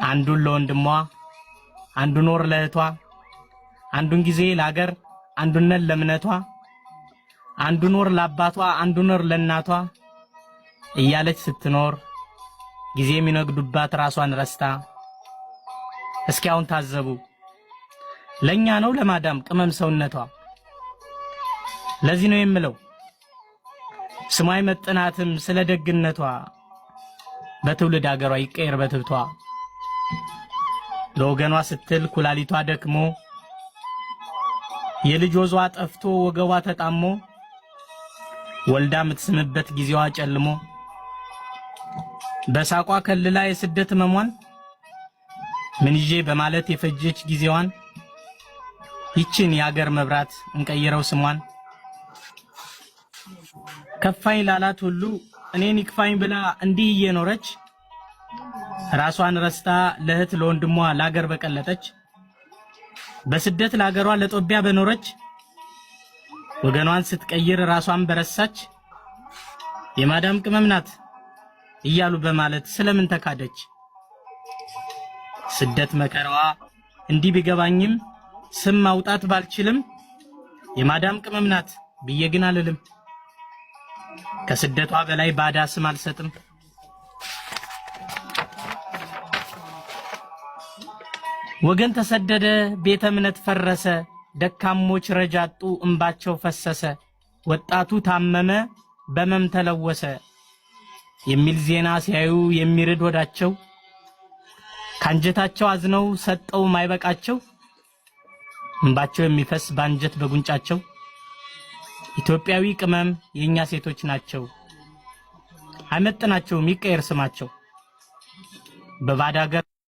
አንዱን ለወንድሟ አንዱን ወር ለእህቷ አንዱን ጊዜ ለአገር አንዱን ለእምነቷ አንዱን ወር ለአባቷ አንዱን ወር ለእናቷ እያለች ስትኖር ጊዜ የሚነግዱባት ራሷን ረስታ እስኪያውን ታዘቡ ለኛ ነው ለማዳም ቅመም ሰውነቷ። ለዚህ ነው የምለው ስማይ መጥናትም ስለ ደግነቷ በትውልድ አገሯ ይቀየር በትብቷ። ለወገኗ ስትል ኩላሊቷ ደክሞ የልጅ ወዟ ጠፍቶ ወገቧ ተጣሞ ወልዳ ምትስምበት ጊዜዋ ጨልሞ በሳቋ ከልላ የስደት መሟን ምን ይዤ በማለት የፈጀች ጊዜዋን ይችን የአገር መብራት እንቀይረው ስሟን። ከፋኝ ላላት ሁሉ እኔን ይክፋኝ ብላ እንዲህ እየኖረች ራሷን ረስታ ለእህት ለወንድሟ ለአገር በቀለጠች በስደት ለአገሯ ለጦቢያ በኖረች ወገኗን ስትቀይር ራሷን በረሳች የማዳም ቅመም ናት እያሉ በማለት ስለምን ተካደች? ስደት መከራዋ እንዲህ ቢገባኝም ስም ማውጣት ባልችልም የማዳም ቅመም ናት ብዬ ግን አልልም። ከስደቷ በላይ ባዳ ስም አልሰጥም። ወገን ተሰደደ ቤተ እምነት ፈረሰ ደካሞች ረጃጡ እንባቸው ፈሰሰ ወጣቱ ታመመ በመም ተለወሰ የሚል ዜና ሲያዩ የሚርድ ወዳቸው ካንጀታቸው አዝነው ሰጠው ማይበቃቸው እንባቸው የሚፈስ ባንጀት በጉንጫቸው ኢትዮጵያዊ ቅመም የኛ ሴቶች ናቸው አይመጥናቸውም ይቀየር ስማቸው በባዳ ሀገር